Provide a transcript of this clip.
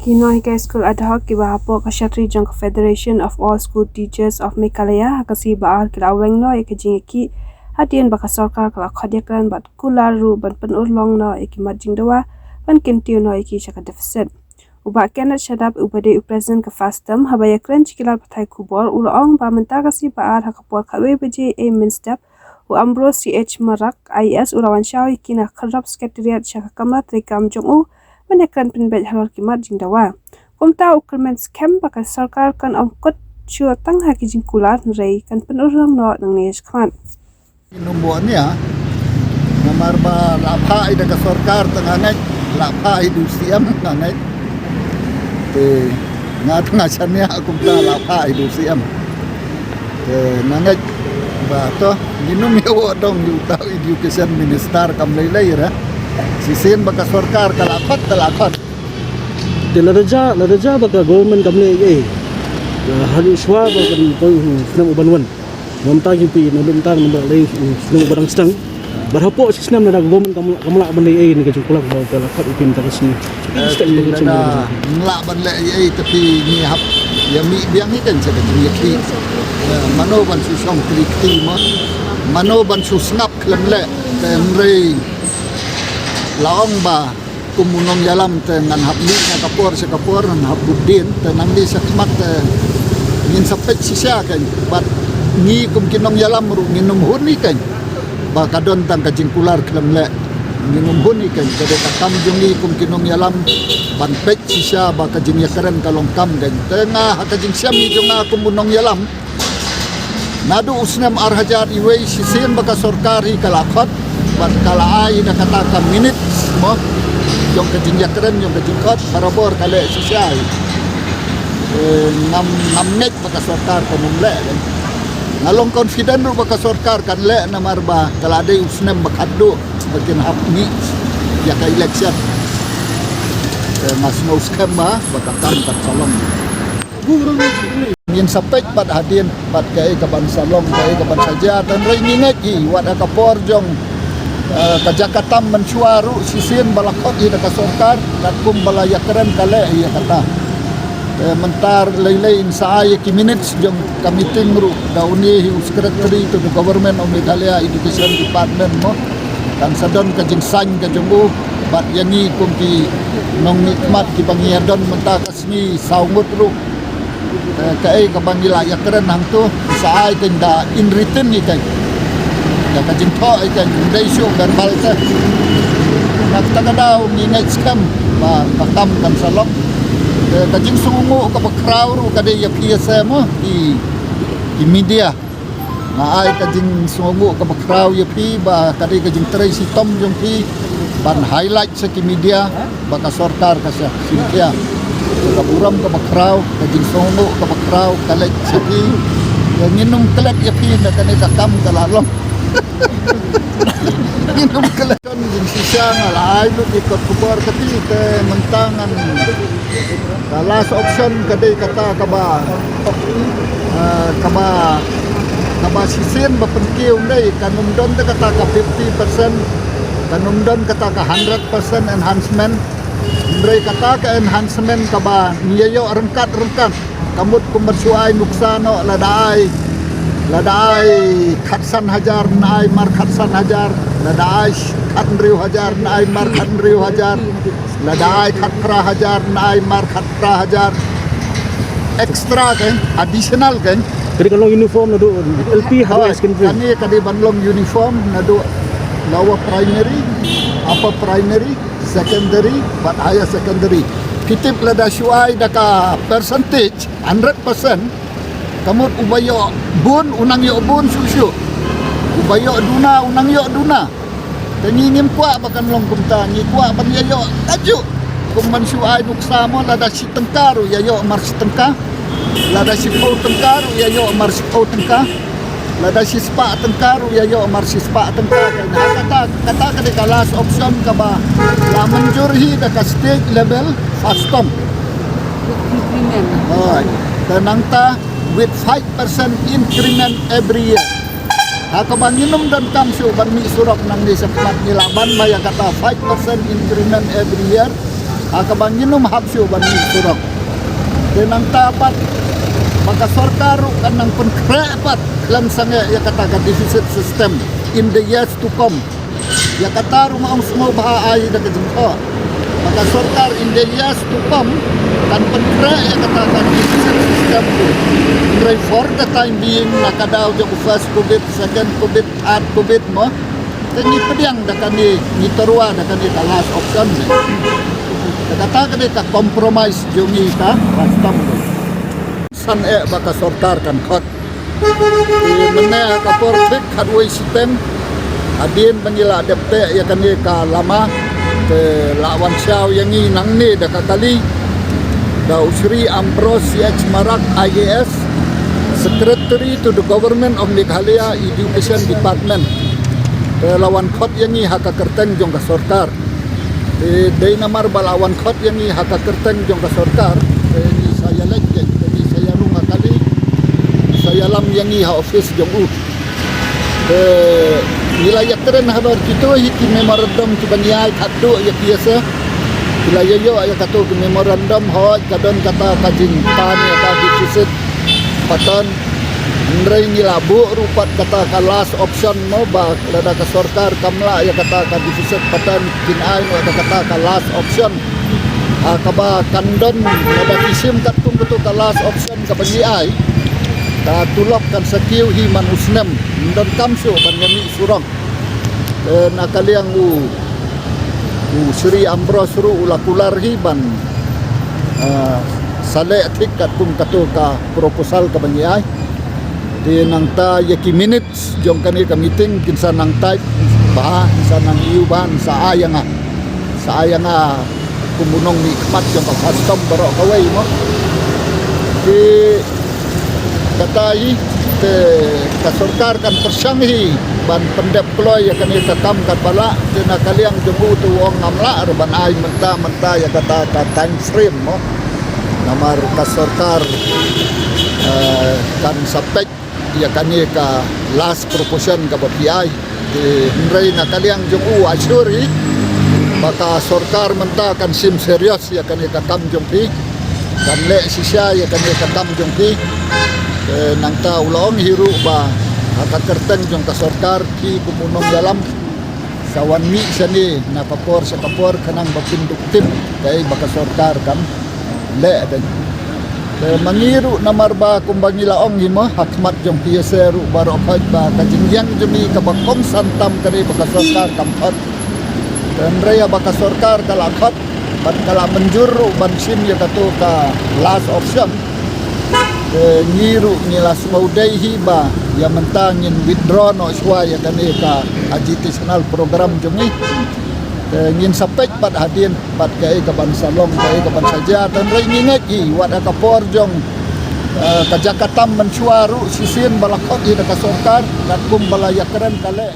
Kinoi High School ad hoc kibahapo kasyatri jong Federation of All School Teachers of Meghalaya hakasi baal kilaweng no ikajingiki hadian baka sorkar kala khadiaklan bat kularu ban penurlong no ikimajing dawa ban kintiu no iki chaka deficit uba kenat shadap ubade upresent ke fastam habaya klan chikilal pathai kubor ulong ba mentagasi baal hakapor khawe beje a min step u ambro ch marak is ulawan shawi kina kharap secretariat chaka kamla trikam jongu menekan penbet halal kimat jingdawa. Kumta ukermen scam baka sarkar kan angkut syua tang haki jingkular nrei kan penurang no nang nias kman. Numbuannya nomor ba lapa ida ka sarkar tanganay lapa idu siam tanganay te ngat ngasannya kumta lapa idu siam te nangai ba to minum yawo dong yuta education minister kam laylay ra sisin baka sarkar kalakot ladaja baka government kamle halu shwa bakan ko snam ubanwan mamta gipi nuluntan lay snam barang stang barhapo snam na government kamla banlay ni kajungkulak ba kalakot ipin takasni nla banlay tapi ni hap yami biang ikan sa kajiyaki mano ban su song klikti mo mano ban su snap klemle temrei laong ba kumunong yalam te ngan hapni na kapor sa kapor nan habudin te nang di sa kmak te ngin sapet sisya kan bat ni kum kinong yalam ru nginum huni kan ba kadon tang kajingkular klemle nginum huni kan kade kakam jungi kum kinong yalam ban pet sisya ba kajing yakaren kalong kam kan te nga hakajing syami junga kumunong yalam nadu usnam arhajar iwei sisin baka sorkari kalakot bat kalaai na kataka minutes mo yung kajinjakren yung kajingkot parabor kale sisay namnet baka sorkar kanumle ngalong confident ro baka sorkar kan le na marba kalade usnem bakaddo bakin hapni ya ka election mas no scam ba baka kantat salong ngin sapek pat hadin pat kay kaban salong kay kaban saja tan ray ngingaki wada kapor jong kajakatam mensuaru sisin balakot ida ka sorkar nakum balaya keren kale iya kata mentar laylay sa ay minutes jong kamiting ru dauni secretary to the government of Meghalaya Education Department mo kan sadon kajing sang kajungu bat yangi kum ki nong nikmat ki bangiadon mentakas ni saungut ru kay kabangila ya keren hang tu sa ay kenda in written ni kay kajing to ay kan day show dan balta nagtaga daw ngingay scam ba kakam kan salok kajing sungu ka bakraw ro kade ya PSM di media na ay kajing sungu ka bakraw ya pi ba kade kajing Tracy Tom jong pi ban highlight sa ki media baka sorkar ka siya sinkia kaburam ka bakraw kajing sungu ka bakraw kalet sa pi nginum kalet ya pi na kane kakam kalalong minum kelakon din sisya nga laay lo ikot kubor kati te mentangan the last option kadai kata kaba sisin bapengkiw day kanumdon te kata ka 50% kanumdon kata ka 100% enhancement ndray kata ka enhancement kaba niyayo rengkat kamut kumersuay nuksano ladai khatsan hajar naai mar khatsan hajar ladai khandriu hajar naai mar khandriu hajar ladai khatra hajar naai mar khatra hajar extra kan additional kan jadi kalau uniform nado LP harus kani kadi banlong uniform nado lower primary upper primary secondary but higher secondary kitip lada syuai daka percentage 100% kamut ubayo bun unang yo bun susu ubayo duna unang yo duna tangingim kwa bakan long kumta ngi kwa ban yo aju kumman suai nuksa mo lada si tengkaru yo mar si tengka lada si pau tengkaru yo mar si pau tengka lada si spa tengkaru yo mar si spa tengka kata kade kalas option ka ba la manjurhi da ka state level fastom oi tenangta with 5% increment every year. Hakabanginum dan kamsyo ban mi surap nang ni sa plat nilaban maya kata 5% increment every year akabanginum hapsyo bani surok denang tapat maka sorkar kanang penkrepat klan sange ya katakan deficit system in the years to come ya kata rumah semua bahaya dah kejengko maka sorkar in the years to come kan penkre ya katakan deficit system tu for the time being nakadaw jang first covid second covid third covid mo kani pediang dah kani ngitorwa dah kani last option ni kata kani ka compromise jungi ka custom san baka sorkar kan khot mena ka portik kadway sistem adin bangila depte ya kani ka lama ke lawan siaw yang ni nang ni dah kali da Usri Ambrose H. Marak IAS Secretary to the Government of Meghalaya Education Department lawan khot yang ni haka kerteng jong ka sorkar day namar balawan khot yang ni haka kerteng jong ka sorkar ni saya lagi ni saya rumah kali saya lam yang ni ha office jong wilayah teren habar kita hiki memorandum kibaniai katu ya biasa wilayah yo ya katu memorandum hoj kadon kata kajing tan ya ka deficit patan ndrai ni labu rupat kata ka last option mo ba lada ka sorkar kamla ya kata ka deficit patan kinai no ada kata ka last option kaba kandon lada kisim katung betul ka last option ka baniai ta tulok kan sakiu hi manusnem ndon kamso banyami surong nakaliang Sri Ambrose ru ulakular hiban sale tikat kum katu ka proposal ka banyai di nang ta yaki minutes jong kani ka meeting kinsa nang type ba kinsa nang iuban sa ayanga kumunong ni kmat jong ka custom baro kawai mo di katai ke kasorkar kan persanghi ban pendep kloy ya kani tatam kat bala dina kaliang jembu tu wong amla ban ai menta ya kata time frame mo namar kasorkar kan sapek ya kani ka last proposition ka BPI di ndrai na kaliang jembu asyuri maka sorkar menta kan sim serius ya kani katam jompi kan le sisya ya kani katam jompi nang ta ulong hiru ba haka kerteng jong ka sorkar ki kumunong dalam sawan mi sani na kapor sa kapor kanang bapinduktim kay baka sorkar kan le dan mangiru namar ba kumbang ilaong himo hakmat jong piyeseru baro pag ba kajingyang jumi kabakom santam kani baka sorkar kampat dan raya baka sorkar kalakot ban kala menjuru ban sim ya katu ka last option ngiru ngilas maudai hiba yang mentangin withdraw no swaya kani ka agitational program jumi ngin sapek pat hadin pat kai ka bansa long kai ka bansa jatan rai ngingat i wat ka porjong ka jakatam mencuaru sisin balakot i ka sorkar kat kum balaya keren kale